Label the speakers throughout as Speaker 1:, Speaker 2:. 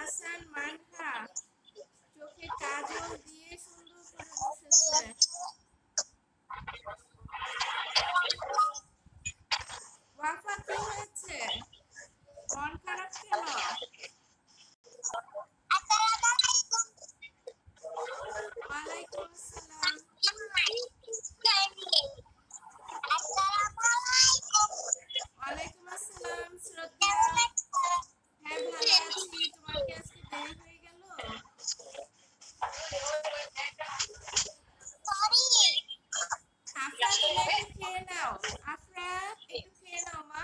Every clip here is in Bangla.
Speaker 1: হাসান মানহা চোখে কাজল দিয়ে সুন্দর করে বসেছে। ওয়াফা কি হয়েছে? মন খারাপ কেন? ওয়ালাইকুম আসসালাম। ওয়ালাইকুম আসসালাম শ্রদ্ধা। হ্যাঁ ভালো আছি। তোমার কি আজকে দেরি হয়ে গেল? আফরা তুমি একটু খেয়ে নাও। আফরা একটু খেয়ে নাও মা।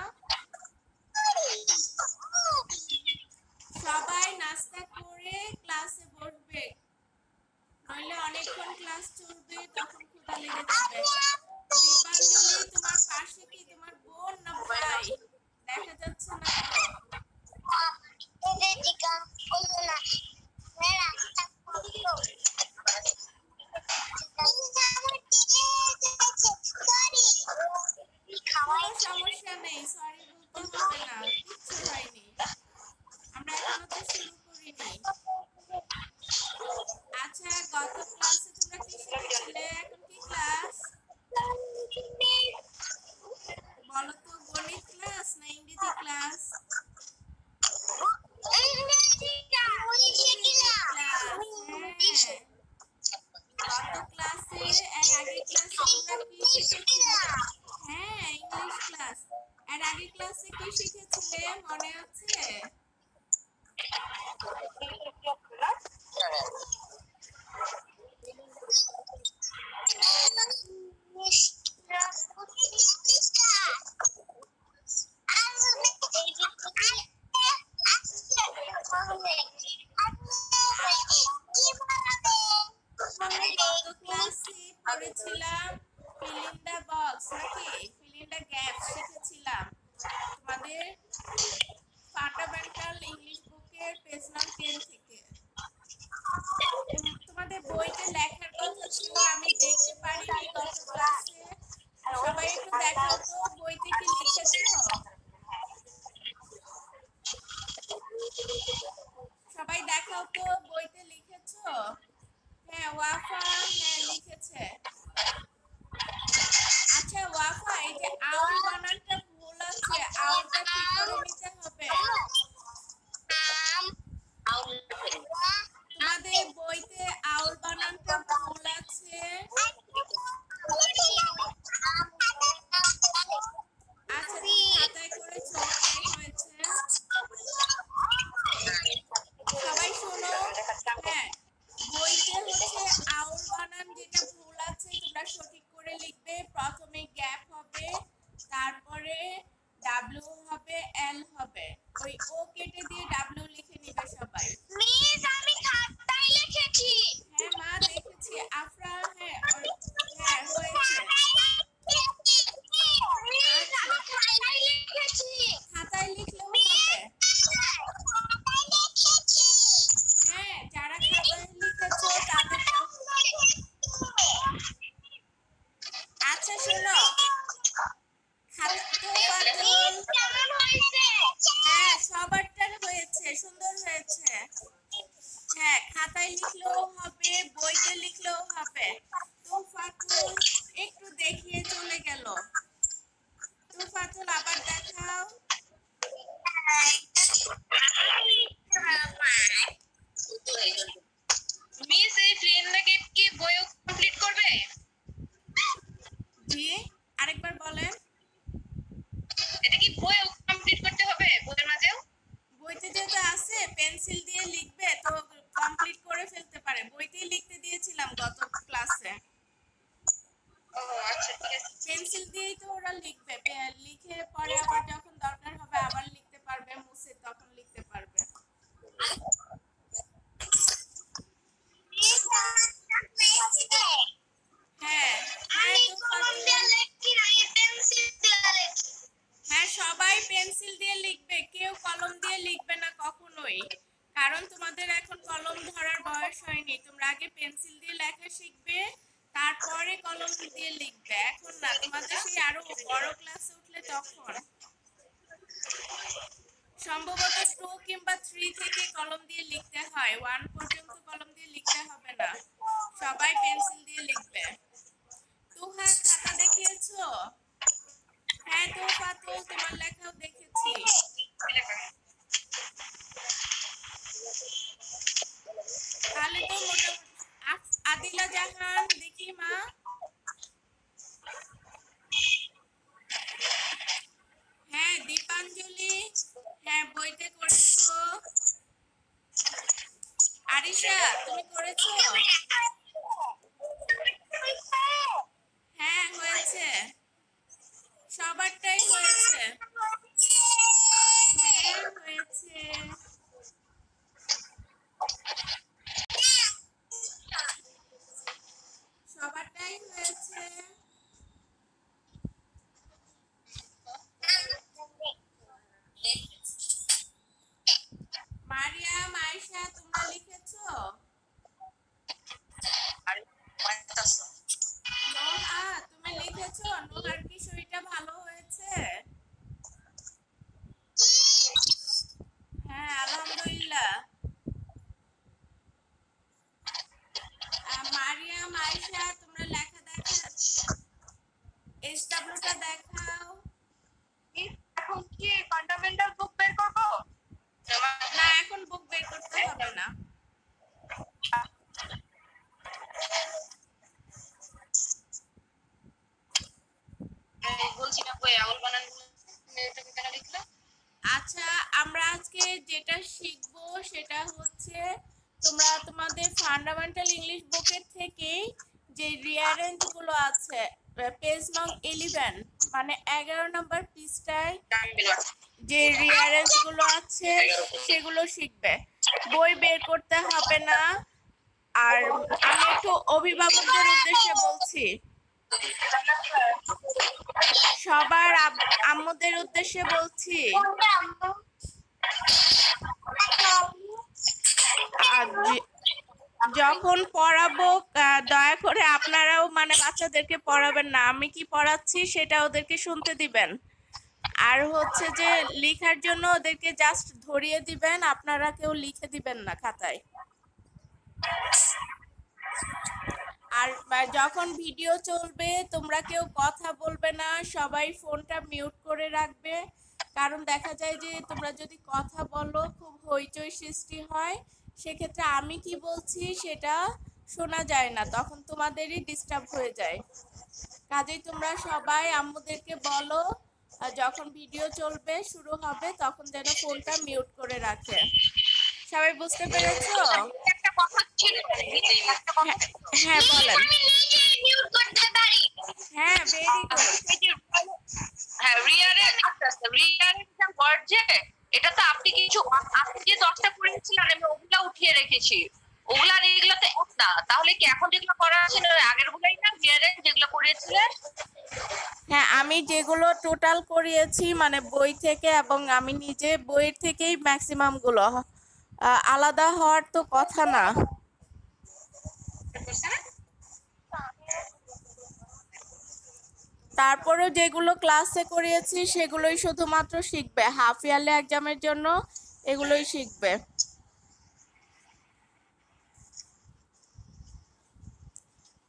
Speaker 1: সবাই নাস্তা করে ক্লাসে বসবে, নইলে অনেকক্ষণ ক্লাস চলবে, তখন ক্ষুধা লেগে যাবে। দীপাঞ্জলি তোমার পাশে কি তোমার বোন না ভাই? দেখা যাচ্ছে না তো। কোনো সমস্যা নেই, সরি বলতে হবে না, কিচ্ছু হয়নি। আমরা এখনো তো শুরু করিনি। আচ্ছা, গত ক্লাসে তোমরা কি শিখেছিলে? এখন কি ক্লাস বলো তো? গণিত ক্লাস না ইংরেজি ক্লাস? গত ক্লাসে আগের ক্লাসে তোমরা কি শিখেছিলে? হ্যাঁ, ইংলিশ ক্লাস। আর আগের ক্লাসে কি শিখেছিলে মনে আছে? আমরা গত ক্লাসে পড়েছিলাম fill in the box নাকি fill in the gaps শিখেছিলাম। তোমাদের ফান্ডামেন্টাল ইংলিশ বুকের পেজ নাম্বার 10 থেকে। তোমাদের বইতে লেখার কথা ছিল, আমি দেখতে পারিনি গত ক্লাসে। সবাই একটু দেখাও তো বইতে কি লিখেছো? সবাই দেখাও তো বইতে লিখেছো? হ্যাঁ ওয়াফা, হ্যাঁ লিখেছে। আচ্ছা ওয়াফা, এই যে আউল বানানটা ভুল আছে, আউলটা ঠিক করে নিতে হবে। তোমাদের বইতে আউল বানানটা ভুল আছে। আচ্ছা তুমি খাতায় করেছো, ওকে হয়েছে। সবাই শোনো, হ্যাঁ বইতে হচ্ছে আউল বানান যেটা ভুল আছে তোমরা সঠিক করে লিখবে। প্রথমে গ্যাপ হবে, তারপরে ডাব্লিউ হবে, এল হবে। ওই ও কেটে দিয়ে ডাব্লিউ লিখে নিবে সবাই। মিস আমি খাতায় লিখেছি। হ্যাঁ মা দেখেছি। আফরা হ্যাঁ হ্যাঁ হয়েছে। খাতায় লিখলেও হবে। হ্যাঁ যারা খাতায় লিখেছো তাদের। আচ্ছা শোনো, হ্যাঁ সবারটার হয়েছে, সুন্দর হয়েছে। হ্যাঁ খাতায় লিখলেও হবে, বইতে লিখলেও হবে। তোফাতুল একটু দেখিয়ে চলে গেল। তোফাতুল আবার দেখাও।
Speaker 2: মিস এই ফ্রেন্ড লাগে কি বইও কমপ্লিট করবে?
Speaker 1: জি আরেকবার বলেন।
Speaker 2: এটা কি বইও কমপ্লিট করতে হবে? বইয়ের মাঝেও
Speaker 1: বইতে যেটা আছে পেন্সিল দিয়ে লিখবে তো কমপ্লিট করে ফেলতে পারে। বইতেই লিখতে দিয়েছিলাম গত ক্লাসে।
Speaker 2: ও আচ্ছা ঠিক আছে।
Speaker 1: পেন্সিল দিয়েই তো ওরা লিখবে, লিখে পরে আবার যখন দরকার হবে আবার লিখতে পারবে, মুছে তখন লিখতে পারবে। হ্যাঁ হ্যাঁ হ্যাঁ সবাই পেন্সিল দিয়ে লিখবে, কেউ কলম দিয়ে লিখবে না কখনোই। কারণ তোমাদের এখন কলম ধরার বয়স হয়নি। তোমরা আগে পেন্সিল দিয়ে লেখা শিখবে, তারপরে কলম দিয়ে লিখবে। এখন না, তোমাদের সেই আরো বড় ক্লাসে উঠলে তখন। সম্ভবত 2 কিংবা 3 থেকে কলম দিয়ে লিখতে হয়, 1 পর্যন্ত কলম দিয়ে লিখতে হবে না, সবাই পেন্সিল দিয়ে লিখবে। তুহা খাতা দেখিয়েছো? হ্যাঁ তোফাতুল, তোমার লেখাও দেখেছি। তাহলে তো মোটামুটি। আদিলা জাহান দেখি মা। হ্যাঁ দীপাঞ্জলি, হ্যাঁ বইতে করেছো। আরিশা তুমি করেছো? হ্যাঁ হয়েছে, সবারটাই হয়েছে। হ্যাঁ হয়েছে, সবারটাই হয়েছে। মারিয়াম, আয়েশা তোমরা লিখেছো? নোহা তুমি লিখেছো? নোহার কি শরীরটা ভালো হয়েছে? হ্যাঁ আলহামদুলিল্লাহ। মারিয়াম, আয়েশা তোমরা লেখা দেখা, এসডব্লিউটা দেখাও।
Speaker 2: এখন কি ফান্ডামেন্টাল বুক বের করব?
Speaker 1: না এখন বুক বের করতে হবে না।
Speaker 2: বলছি না বই আউল বানানগুলো তুমি কেন লিখলে?
Speaker 1: আচ্ছা আমরা আজকে যেটা শিখবো সেটা হচ্ছে তোমরা তোমাদের ফান্ডামেন্টাল ইংলিশ বুকের থেকে যে রিয়ারেঞ্জ গুলো আছে পেজ নং 11 মানে 11 নম্বর পৃষ্ঠায় যে রিয়ারেঞ্জ গুলো আছে সেগুলো শিখবে, বই বের করতে হবে না। আর আমি একটু অভিভাবকদের উদ্দেশ্যে বলছি, সবার আম্মুদের উদ্দেশ্যে বলছি, যখন পড়াবো দয়া করে আপনারাও মানে বাচ্চাদেরকে পড়াবেন না, আমি কি পড়াচ্ছি সেটা ওদেরকে শুনতে দিবেন। আর হচ্ছে যে লেখার জন্য ওদেরকে জাস্ট ধরিয়ে দিবেন, আপনারা কেউ লিখে দিবেন না খাতায়। আর যখন ভিডিও চলবে তোমরা কেউ কথা বলবে না, সবাই ফোনটা মিউট করে রাখবে। কারণ দেখা যায় যে তোমরা যদি কথা বলো খুব হইচই সৃষ্টি হয়, সেক্ষেত্রে আমি কি বলছি সেটা শোনা যায় না, তখন তোমাদেরই ডিস্টার্ব হয়ে যায়। কাজেই তোমরা সবাই আম্মুদেরকে বলো যখন ভিডিও চলবে শুরু হবে তখন যেন ফোনটা মিউট করে রাখে। সবাই বুঝতে পেরেছো?
Speaker 2: একটা কথা ছিল,
Speaker 1: হ্যাঁ বলেন।
Speaker 2: আমি নিজে মিউট করতে পারি।
Speaker 1: হ্যাঁ ভেরি গুড।
Speaker 2: হ্যাঁ রিয়ারেঞ্জ, আচ্ছা রিয়ারেঞ্জ ওয়ার্ড যে এটা তো আপনি কিছু আপনি যে 10টা পড়েছিলেন আমি ওগুলা উঠিয়ে রেখেছি, ওগুলা আর এগুলো তো এক না, তাহলে কি এখন যেগুলো করা আছে আগের গুলাই না রিয়ারেঞ্জ যেগুলো করিয়েছিলেন?
Speaker 1: হ্যাঁ আমি যেগুলো টোটাল করিয়েছি মানে বই থেকে এবং আমি নিজে বইয়ের থেকেই ম্যাক্সিমাম গুলো, আলাদা হওয়ার তো কথা না। তারপরেও যেগুলো ক্লাসে করিয়েছি সেগুলোই শুধুমাত্র শিখবে, হাফ ইয়ারলি এক্সামের জন্য এগুলোই শিখবে।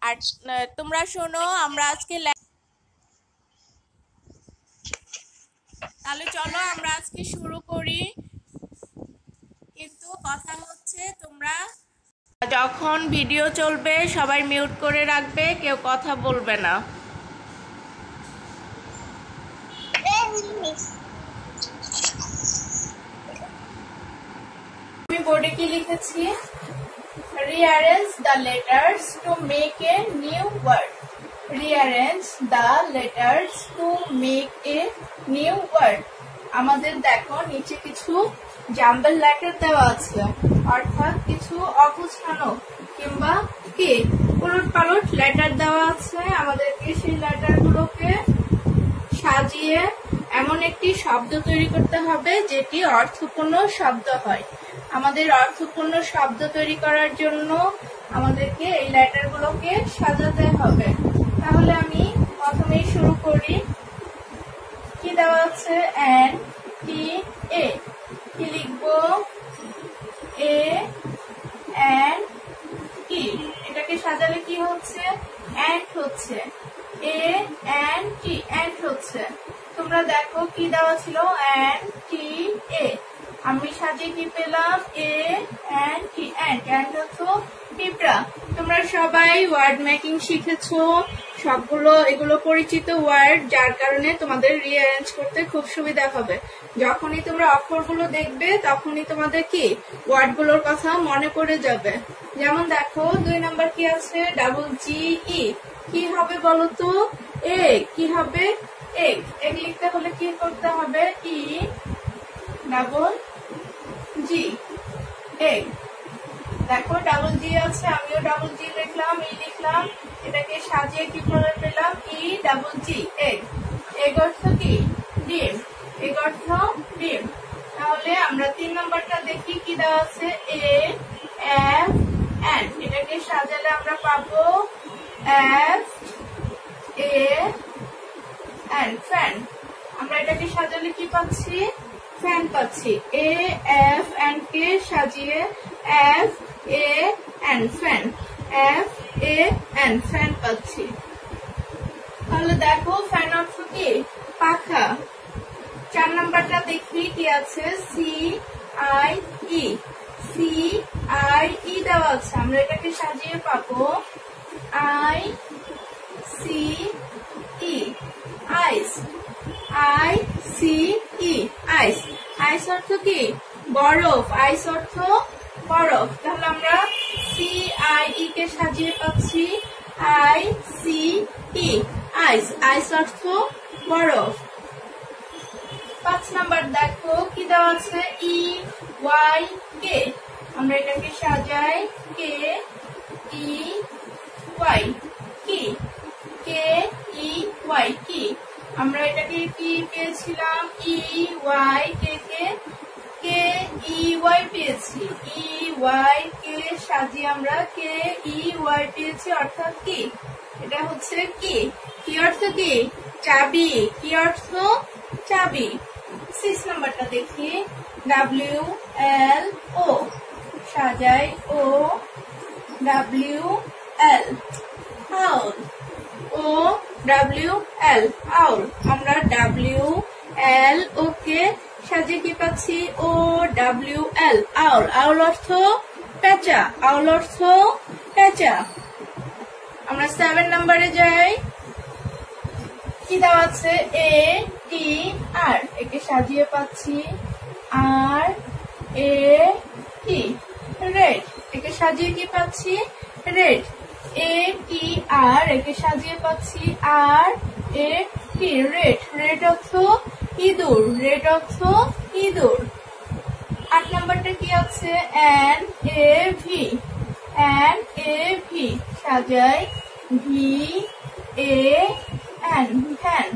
Speaker 1: আর তোমরা শোনো, আমরা আজকে তাহলে চলো আমরা আজকে শুরু করি। কিন্তু কথা হচ্ছে তোমরা যখন ভিডিও চলবে সবাই মিউট করে রাখবে, কেউ কথা বলবে না। আমি বোর্ডে কি লিখেছি? Rearrange the letters to make a new word. Rearrange the letters to make a new word. আমাদের দেখো নিচে কিছু জাম্বল লেটার দেওয়া আছে, অর্থাৎ কিছু অগুছানো কিংবা কি উলটপালট লেটার দেওয়া আছে। আমাদেরকে সেই লেটারগুলোকে সাজিয়ে এমন একটি শব্দ তৈরি করতে হবে যেটি অর্থপূর্ণ শব্দ হয়। আমাদের অর্থপূর্ণ শব্দ তৈরি করার জন্য আমাদেরকে এই লেটারগুলোকে সাজাতে হবে। তাহলে আমি প্রথমেই শুরু করি। কি দেওয়া আছে? এন টি এ, কি লিখবো? এ অ্যান্ড টি। এটাকে সাজালে কি হচ্ছে? অ্যান্ড হচ্ছে। এ অ্যান্ড টি, অ্যান্ড হচ্ছে। তোমরা দেখো কি দেওয়া ছিল? অ্যান্ড টি এ। আমি সাজিয়ে কি পেলাম? এ অ্যান্ড টি, অ্যান্ড হচ্ছে পিঁপড়া। তোমরা সবাই ওয়ার্ড মেকিং শিখেছো সবগুলো, এগুলো পরিচিত ওয়ার্ড, যার কারণে তোমাদের রিঅ্যারেঞ্জ করতে খুব সুবিধা হবে। যখনই তোমরা অক্ষরগুলো দেখবে তখনই তোমাদের কি ওয়ার্ডগুলোর কথা মনে পড়ে যাবে। যেমন দেখো 2 নাম্বার কি আছে? ডাবল জি ই। কি হবে বলো তো? এ। কি হবে? এগ। এগ লিখতে হলে কি করতে হবে? ই ডাবল জি, এগ। দেখো ডাবল জি আছে, আমিও ডাবল জি লিখলাম, ই লিখলাম। এটাকে সাজিয়ে কি করে পেলাম? ই ডাবল জি, এগ। এগ অর্থ কি? ডিম। এগ অর্থ ডিম। তাহলে আমরা 3 নাম্বারটা দেখি কি দেওয়া আছে? A F N. এটাকে সাজালে আমরা পাবো এফ এ এন, ফ্যান। আমরা এটাকে সাজালে কি পাচ্ছি? ফ্যান পাচ্ছি। এ এফ এন কে সাজিয়ে F A N, fan. F A N, fan পাচ্ছি। তাহলে দেখো ফ্যান অর্থ কি? পাখা। 4 নাম্বারটা দেখি কি আছে? C I E. C I E দেওয়া আছে, আমরা এটাকে সাজিয়ে পাবো I C E, ice. I C E, ice. Ice অর্থ কি? বরফ। আইস অর্থ বরফ। তাহলে আমরা সি আই ই কে সাজিয়ে পাচ্ছি I C E, ice. Ice অর্থ বরফ। 5 নাম্বার দেখো কি দেওয়া আছে? ই ওয়াই কে। আমরা এটাকে সাজাই কে ই ওয়াই, কি। কে ই ওয়াই, কি। আমরা এটাকে কি পেয়েছিলাম? ই ওয়াই কে কে, কে ই ওয়াই পেয়েছি। ই ওয়াই কে সাজিয়ে আমরা কে ই ওয়াই পেয়েছি, অর্থাৎ কি? এটা হচ্ছে কি? কি অর্থ কি? চাবি। কি অর্থ? চাবি। 6 নাম্বারটা দেখি। ডাব্লিউ এল ও। সাজাই ও ডাব্লিউ এল, আউল। ও ডাব্লিউ এল, আউল। আমরা ডাব্লিউ এল ও কে সাজিয়ে কি পাচ্ছি? ও ডাব্লিউ এল, আউল। আউল অর্থ পেঁচা। আউল অর্থ পেঁচা। আমরা 7 নাম্বারে যাই। কি দেওয়া আছে? এ টি আর। একে সাজিয়ে পাচ্ছি আর এ টি, রেড। একে সাজিয়ে কি পাচ্ছি? রেড। এ টি আর। একে সাজিয়ে পাচ্ছি আর এ টি, রেড। রেড অর্থ ইঁদুর। রেড অর্থ ইঁদুর। 8 নাম্বারটা কি আছে? N A V. N A V. সাজাই V A N, van.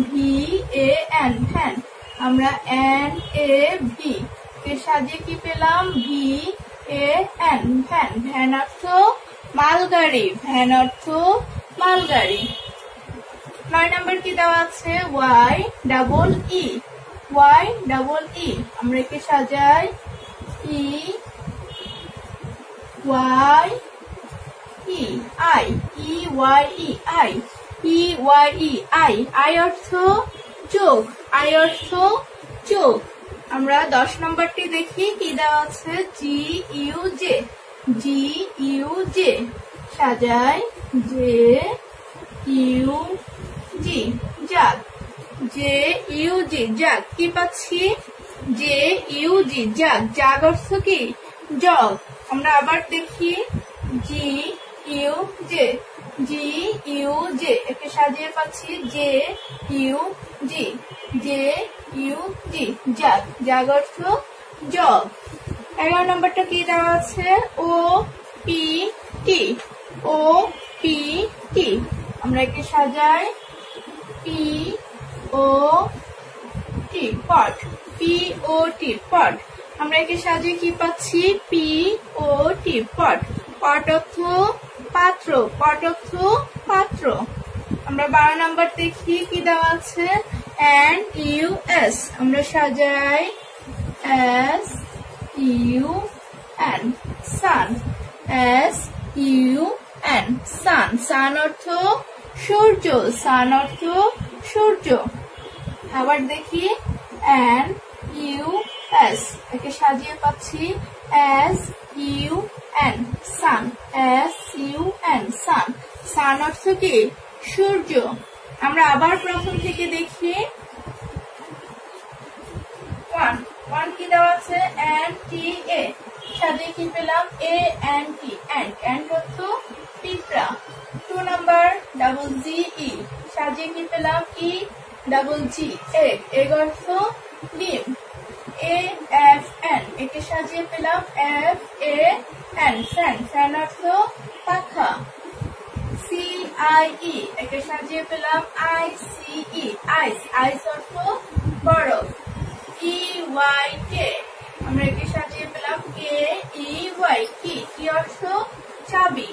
Speaker 1: V A N, van. আমরা এন এ ভি কে সাজিয়ে কি পেলাম? V A N, van. Van অর্থ মালগাড়ি। ভ্যান অর্থ মালগাড়ি। 9 নাম্বার কি দেওয়া আছে? Y double E. Y double E. আমরা একে সাজাই E Y E, eye. E Y E, eye. E Y E, eye. Eye অর্থ চোখ। আই অর্থ চোখ। আমরা 10 নম্বরটি দেখি কি দেওয়া আছে? জি U J. G U J. সাজাই জে ইউ জি, জাগ। জে ইউ জি, জাগ। কি পাচ্ছি? J U G, jug. Jug অর্থ কি? জগ। আমরা আবার দেখি G U J. G U J. একে সাজিয়ে পাচ্ছি J U G. J U G, jug. Jug অর্থ জগ। 11 নম্বরটা কি দেওয়া আছে? O P T. O P T. আমরা একে সাজাই পি ও টি, পট। পি ও টি, পট। আমরা একে সাজিয়ে কি পাচ্ছি? পি ও টি, পট। পট অর্থ পাত্র। পট অর্থ পাত্র। আমরা 12 নম্বর দেখি কি দেওয়া আছে? N U S. আমরা সাজাই S-U-N sun S-U-N sun sun অর্থ সূর্য sun অর্থ সূর্য আবার দেখি N-U-S একে সাজিয়ে পাচ্ছি S-U-N sun S-U-N sun sun অর্থ কি সূর্য আমরা আবার প্রথম থেকে দেখি one কি দেওয়া আছে N-T-A সাজিয়ে কি পেলাম A-N-T ant অর্থ পিঁপড়া 2 নাম্বার double-G-E সাজিয়ে কি পেলাম E-double-G egg অর্থ ডিম A-F-N একে সাজিয়ে পেলাম F-A-N fan অর্থ পাখা C-I-E একে সাজিয়ে পেলাম I-C-E ice অর্থ বরফ E-Y-K আমরা একে সাজিয়ে পেলাম K-E-Y কি অর্থ চাবি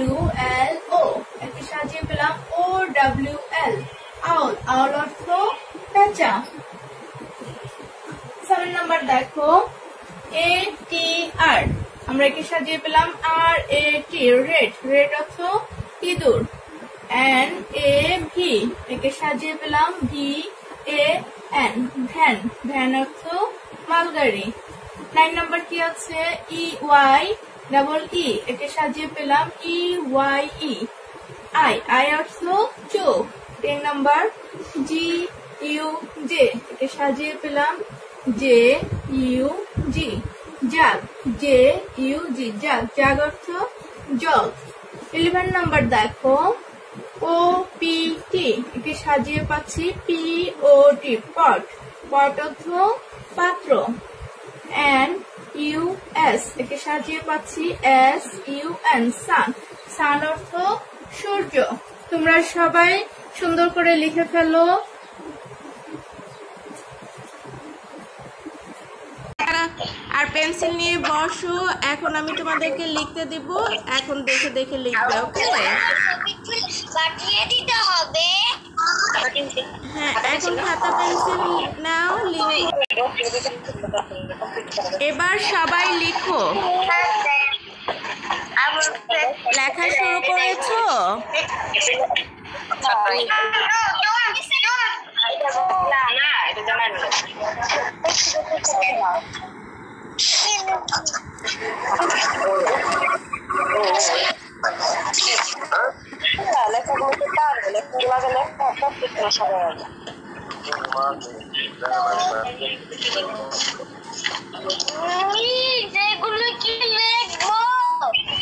Speaker 1: W-L-O একে সাজিয়ে পেলাম O-W-L owl অর্থ পেঁচা 7 নাম্বার দেখো A-T-R আমরা একে সাজিয়ে পেলাম R-A-T red অর্থ ইঁদুর N-A-V একে সাজিয়ে পেলাম V-A-N ভ্যান অর্থ মালগাড়ি 9 নাম্বার কি আছে E-Y-E একে সাজিয়ে পেলাম E-Y-E I অর্থ চোখ 10 নাম্বার G-U-J একে সাজিয়ে পেলাম J-U-G জাগ J-U-G জাগ অর্থ জল 11 নাম্বার দেখো O-P-T একে সাজিয়ে পাচ্ছি P-O-T পট অর্থ পাত্র N-U-S একে সাজিয়ে পাচ্ছি S-U-N sun অর্থ সূর্য তোমরা সবাই সুন্দর করে লিখে ফেলো আর পেন্সিল নিয়ে বসো এখন আমি তোমাদেরকে লিখতে দেব এখন দেখে দেখে লিখবে ওকে
Speaker 3: পাঠিয়ে দিতে হবে
Speaker 1: হ্যাঁ এখন খাতা পেন্সিল নাও লিখো এবার সবাই লিখো লেখা শুরু করেছো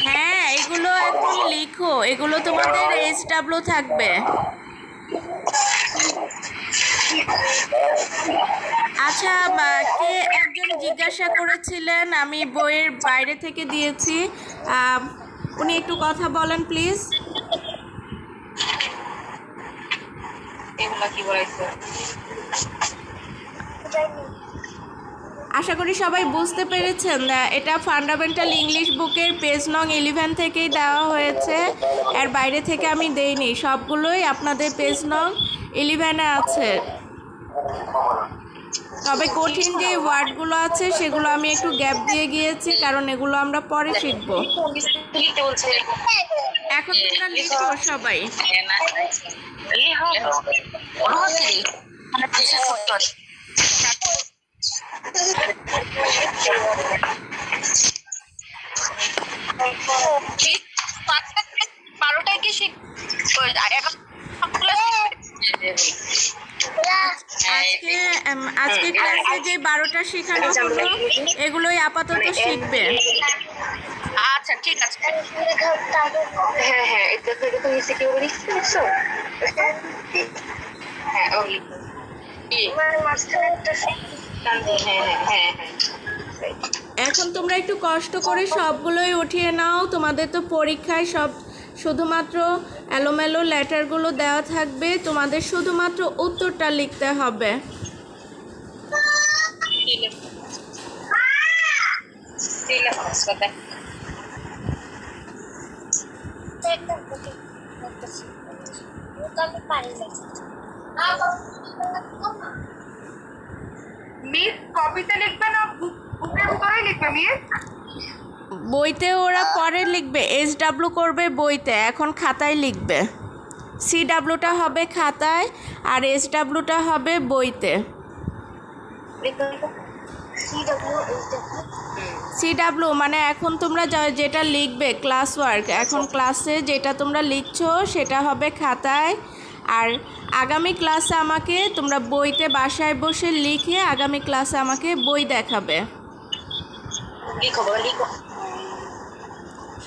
Speaker 1: হ্যাঁ এগুলো এখন লিখো এগুলো তোমাদের SW থাকবে আচ্ছা কে একজন জিজ্ঞাসা করেছিলেন আমি বইয়ের বাইরে থেকে দিয়েছি উনি একটু কথা বলেন প্লিজ আশা করি সবাই বুঝতে পেরেছেন এটা ফান্ডামেন্টাল ইংলিশ বুকের পেজ নং 11 থেকেই দেওয়া হয়েছে এর বাইরে থেকে আমি দেইনি সবগুলোই আপনাদের পেজ নং 11 এ আছে তবে কঠিন যে ওয়ার্ডগুলো আছে সেগুলো আমি একটু গ্যাপ দিয়ে গিয়েছি কারণ এগুলো আমরা পরে শিখব এখন তোমরা লিখো সবাই আজকে ক্লাসে যে 12টা শেখানো হলো এগুলোই আপাতত শিখবে
Speaker 2: আচ্ছা ঠিক আছে
Speaker 3: হ্যাঁ হ্যাঁ এটা তো নিচে কেউ লিখছো হ্যাঁ ওই
Speaker 1: এখন তোমরা একটু কষ্ট করে সবগুলোই উঠিয়ে নাও তোমাদের তো পরীক্ষায় সব শুধুমাত্র এলোমেলো লেটারগুলো দেওয়া থাকবে তোমাদের শুধুমাত্র উত্তরটা লিখতে হবে
Speaker 3: মিস কপিতে লিখবে না বুকের ভিতরেই লিখবে মিস?
Speaker 1: বইতে ওরা পরে লিখবে, SW করবে বইতে, এখন খাতায় লিখবে। CWটা হবে খাতায় আর SWটা হবে বইতে। CW মানে এখন তোমরা যেটা লিখবে ক্লাস ওয়ার্ক, এখন ক্লাসে যেটা তোমরা লিখছো সেটা হবে খাতায়, আর আগামী ক্লাসে আমাকে তোমরা বইতে বাসায় বসে লিখে আগামী ক্লাসে আমাকে বই দেখাবে।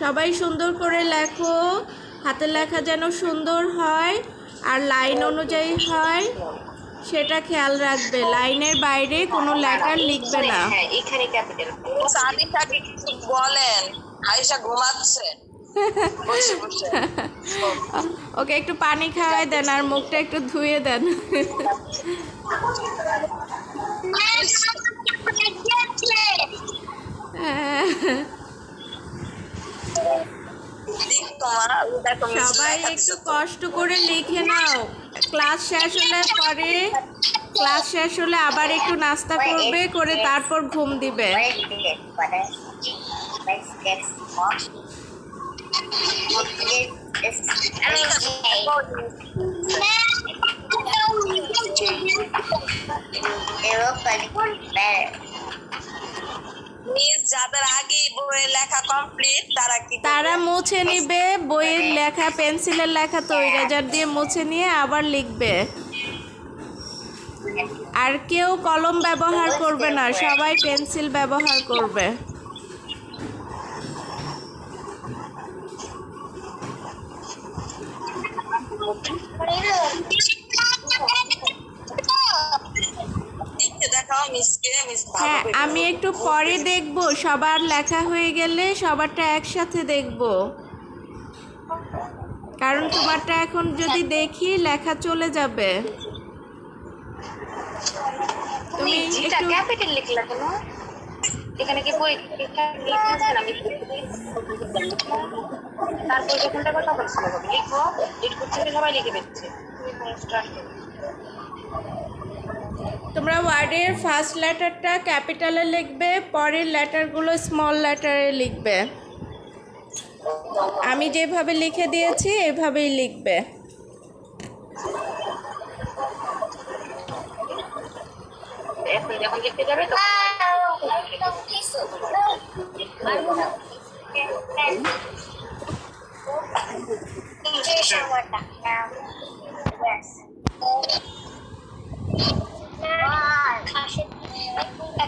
Speaker 1: সবাই সুন্দর করে লেখো, হাতের লেখা যেন সুন্দর হয় আর লাইন অনুযায়ী হয় সেটা খেয়াল রাখবে। লাইনের বাইরে কোনো লেটার লিখবে না।
Speaker 3: হ্যাঁ এখানে ক্যাপিটাল।
Speaker 2: সাদিকাকে কিছু বলেন, আয়েশা ঘুমাচ্ছে।
Speaker 1: ওকে একটু পানি খাওয়াই দেন আর মুখটা একটু ধুয়ে দেন। সবাই একটু কষ্ট করে লিখে নাও। ক্লাস শেষ হলে আবার একটু নাস্তা করবে, করে তারপর ঘুম দিবে।
Speaker 2: যাদের আগে বইয়ের লেখা কমপ্লিট
Speaker 1: তারা মুছে নিবে বইয়ের লেখা, পেন্সিলের লেখা তো ইরেজার দিয়ে মুছে নিয়ে আবার লিখবে। আর কেউ কলম ব্যবহার করবে না, সবাই পেন্সিল ব্যবহার করবে। হ্যাঁ আমি একটু পরে দেখব, সবার লেখা হয়ে গেলে সবারটা একসাথে দেখব, কারণ তোমারটা এখন যদি দেখি লেখা চলে যাবে। তুমি একটু
Speaker 3: ক্যাপিটাল লিখলা কেন? এখানে কি বই লিখছেন? আমি তারপর যেখানটা কথা বলছিল লিখবো, এড করতে সবাই লিখে দিচ্ছে।
Speaker 1: তোমরা ওয়ার্ডের ফার্স্ট লেটারটা ক্যাপিটালে লিখবে, পরের লেটারগুলো স্মল লেটারে লিখবে। আমি যেভাবে লিখে দিয়েছি এভাবেই লিখবে।
Speaker 3: এখন যখন লিখতে যাবে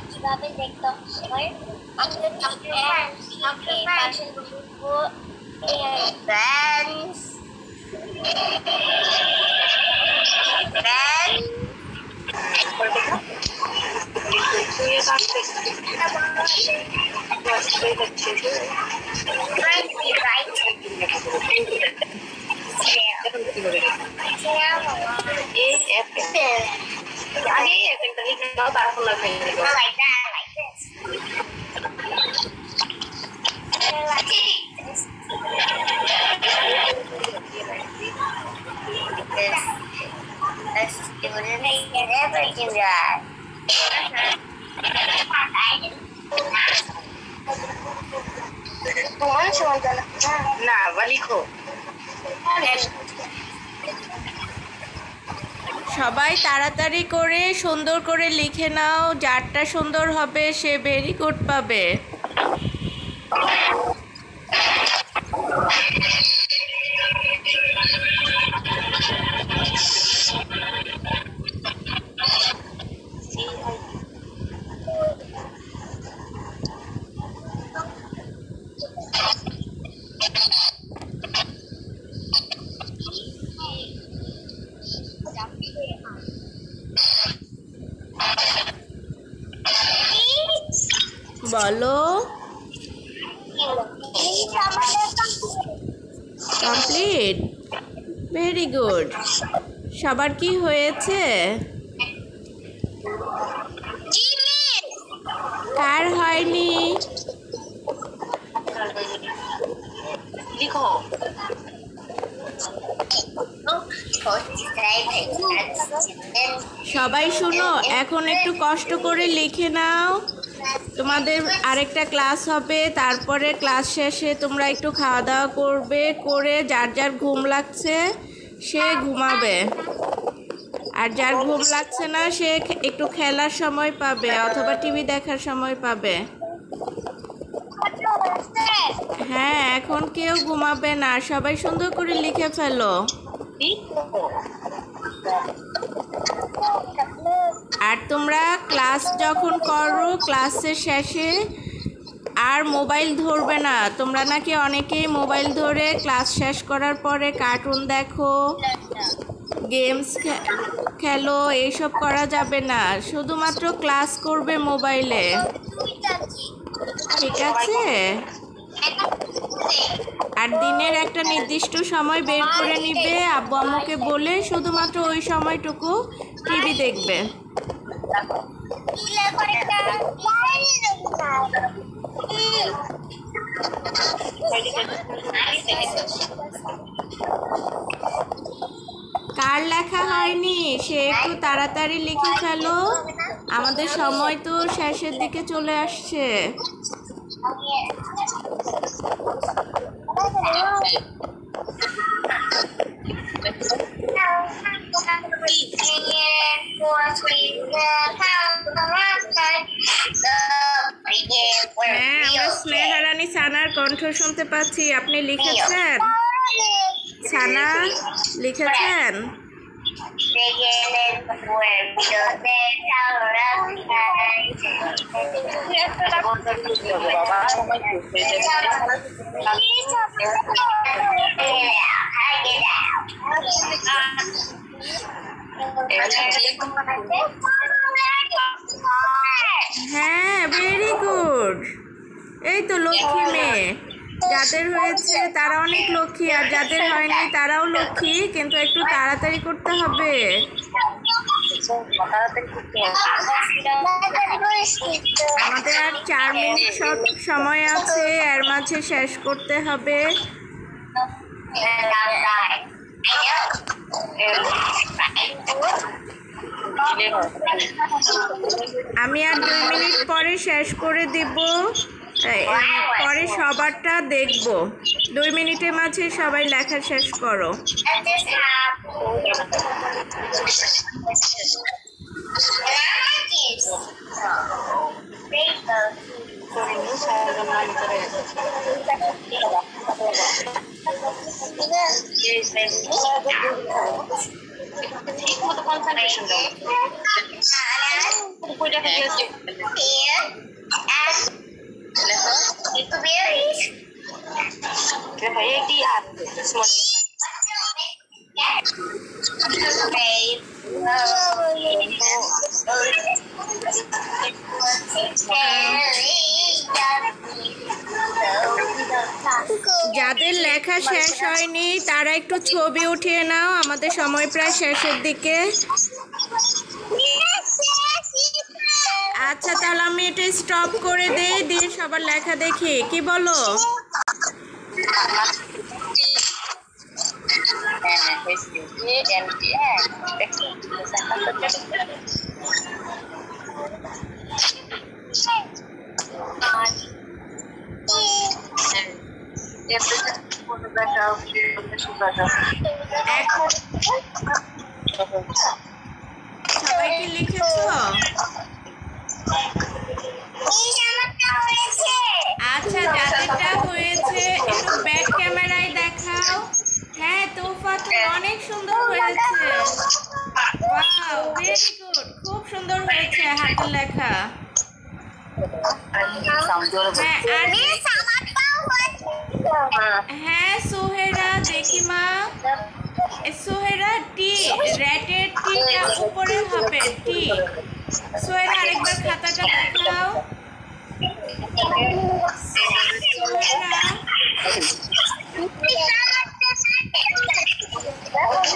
Speaker 4: কিভাবে দেখতে হয়
Speaker 3: আগে একটা লিখে দাও, তারপর না খাই না বা লিখো।
Speaker 1: সবাই তাড়াতাড়ি করে সুন্দর করে লিখে নাও, যারটা সুন্দর হবে সে ভেরি গুড পাবে। বলো কমপ্লিট, ভেরি গুড। সবার কি হয়েছে? কার হয়নি?
Speaker 3: লিখো।
Speaker 1: সব সবাই শুনো, এখন একটু কষ্ট করে লিখে নাও। তোমাদের আরেকটা ক্লাস হবে, তারপরে ক্লাস শেষে তোমরা একটু খাওয়া দাওয়া করবে, করে যার যার ঘুম লাগছে সে ঘুমাবে, আর যার ঘুম লাগছে না সে একটু খেলার সময় পাবে অথবা টিভি দেখার সময় পাবে। হ্যাঁ, এখন কেউ ঘুমাবে না, সবাই সুন্দর করে লিখে ফেলো। আর তোমরা ক্লাস যখন করো, ক্লাসের শেষে আর মোবাইল ধরবে না। তোমরা নাকি অনেকেই মোবাইল ধরে ক্লাস শেষ করার পরে কার্টুন দেখো, গেমস খেলো, এইসব করা যাবে না। শুধুমাত্র ক্লাস করবে মোবাইলে, ঠিক আছে? আর দিনের একটা নির্দিষ্ট সময় বের করে নিবে, আব্বু আম্মুকে বলে শুধুমাত্র ওই সময়টুকু টিভি দেখবে। কার লেখা হয়নি সে একটু তাড়াতাড়ি লিখে ফেলো, আমাদের সময় তো শেষের দিকে চলে আসছে। হ্যাঁ, আমরা স্নেহা রানী সানার কণ্ঠ শুনতে পাচ্ছি। আপনি লিখেছেন? সানা লিখেছেন? হ্যাঁ, ভেরি গুড। এই তো লক্ষ্মী মেয়ে। যাদের হয়েছে তারা অনেক লক্ষ্মী, আর যাদের হয়নি তারাও লক্ষ্মী, কিন্তু একটু তাড়াতাড়ি করতে হবে। আমাদের আর 4 মিনিট সময় আছে, এর মাঝে শেষ করতে হবে। আমি আর 2 মিনিট পরে শেষ করে দিব, পরে সবারটা দেখব। 2 মিনিটের মাঝে সবাই লেখা শেষ করো। যাদের লেখা শেষ হয়নি তারা একটু ছবি উঠিয়ে নাও, আমাদের সময় প্রায় শেষের দিকে। আচ্ছা, তাহলে আমি এটা স্টপ করে দেই, দিয়ে সবার লেখা দেখি, কি বলো? সবাই কি লিখেছো? আচ্ছা, যাদেরটা হয়েছে একটু ব্যাক ক্যামেরায় দেখাও। হ্যাঁ, তোফা তো অনেক সুন্দর হয়েছে। ওয়াও, ভেরি গুড, খুব সুন্দর হয়েছে হাতের লেখা। হ্যাঁ, সোহেরা দেখি মা, সোহেরা টি, রেটের টিটা উপরে হবে, টি। সোহেরা আরেকবার খাতাটা দেখাও।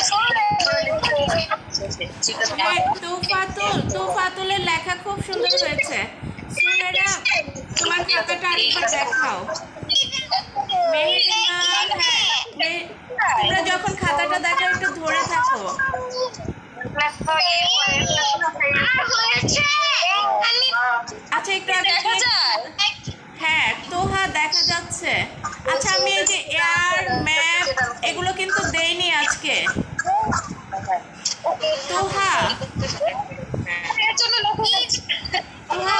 Speaker 1: সোহেরা তোফাতুলের লেখা খুব সুন্দর হয়েছে। সোহেরা, তোমার খাতাটা আরেকবার দেখাও। মেহেরিমা, হ্যাঁ, তোমরা যখন খাতাটা দেখো একটু ধরে থাকো। আচ্ছা একটু আগে
Speaker 2: দেখা যায়?
Speaker 1: হ্যাঁ তোহা দেখা যাচ্ছে। আচ্ছা আমি এই যে এয়ার ম্যাপ এগুলো কিন্তু দেইনি আজকে। তোহা তোহা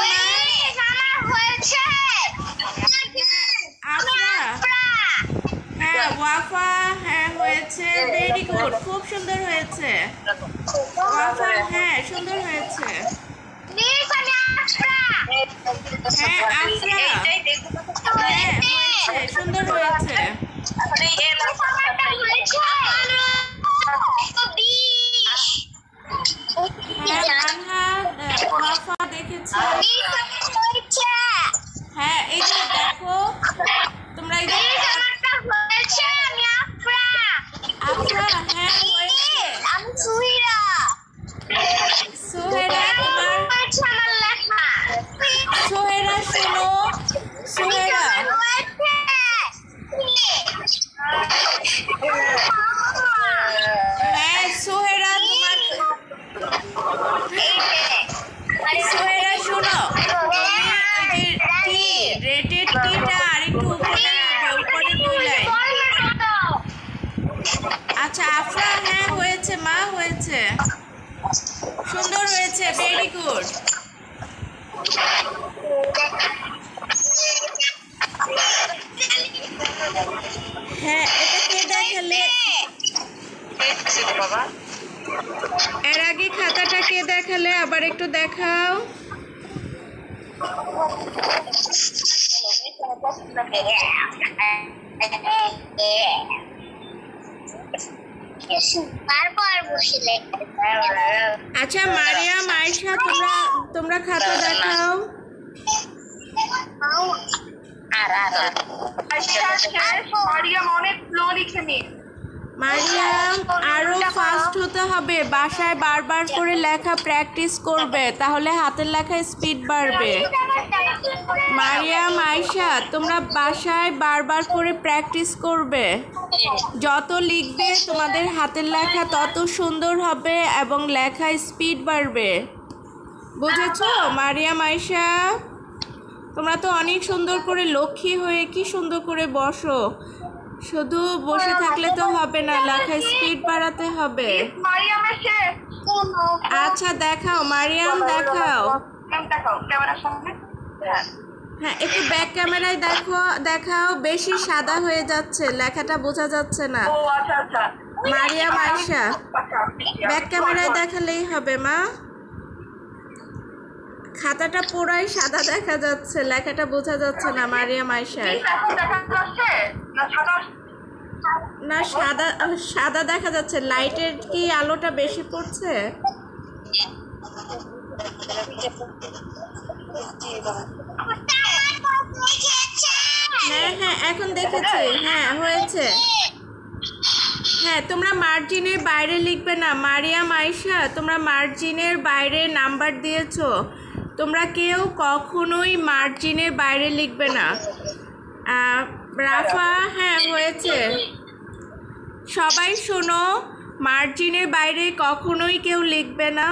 Speaker 1: হ্যাঁ ওয়াফা হ্যাঁ হয়েছে, ভেরি গুড, খুব সুন্দর হয়েছে ওয়াফা, হ্যাঁ সুন্দর হয়েছে। হ্যাঁ আফরা হ্যাঁ হয়েছে, সুন্দর হয়েছে। হ্যাঁ মানহা ওয়াফা দেখেছি। হ্যাঁ এই যে দেখো তোমরা এই যে আফরা হ্যাঁ হয়েছে। সোহেরা তোমার সোহেরা শোনো, সোহেরা হ্যাঁ সোহেরা তোমার সোহেরা শোনো, তুমি টি রেটেড টিটা আরেকটু উপরে উপরে তুলে। আচ্ছা আফরা হ্যাঁ হয়েছে মা, হয়েছে সুন্দর হয়েছে, ভেরি গুড। হ্যাঁ এটা কে দেখালে? এর আগে খাতাটা কে দেখালে? আবার একটু দেখাও। আচ্ছা মারিয়াম আয়েশা তোমরা খাতা দেখাও। মারিয়াম আরো ফাস্ট হতে হবে, বাসায় বারবার করে লেখা প্র্যাকটিস করবে, তাহলে হাতের লেখায় স্পিড বাড়বে। মারিয়াম আয়েশা তোমরা বাসায় বারবার করে প্র্যাকটিস করবে, যত লিখবে তোমাদের হাতের লেখা তত সুন্দর হবে এবং লেখায় স্পিড বাড়বে, বুঝেছো? মারিয়াম আয়েশা তোমরা তো অনেক সুন্দর করে লক্ষ্মী হয়ে কি সুন্দর করে বসো, শুধু বসে থাকলে তো হবে না, লেখায় স্পিড বাড়াতে হবে। আচ্ছা দেখাও মারিয়াম, দেখাও। হ্যাঁ একটু ব্যাক ক্যামেরায় দেখাও, বেশি সাদা হয়ে যাচ্ছে, লেখাটা বোঝা যাচ্ছে না। মারিয়াম আয়েশা ব্যাক ক্যামেরায় দেখালেই হবে মা, খাতাটা পুরাই সাদা দেখা যাচ্ছে, লেখাটা বোঝা যাচ্ছে না। মারিয়াম আয়েশা না সাদা দেখা যাচ্ছে, লাইটের কি আলোটা বেশি পড়ছে? হ্যাঁ হ্যাঁ এখন দেখেছি, হ্যাঁ হয়েছে। হ্যাঁ তোমরা মার্জিনের বাইরে লিখবে না। মারিয়াম আয়েশা তোমরা মার্জিনের বাইরে নাম্বার দিয়েছো, তোমরা কেউ কখনোই মার্জিনের বাইরে লিখবে না। রাফা হ্যাঁ হয়েছে। সবাই শোনো, মার্জিনের বাইরে কখনোই কেউ লিখবে না।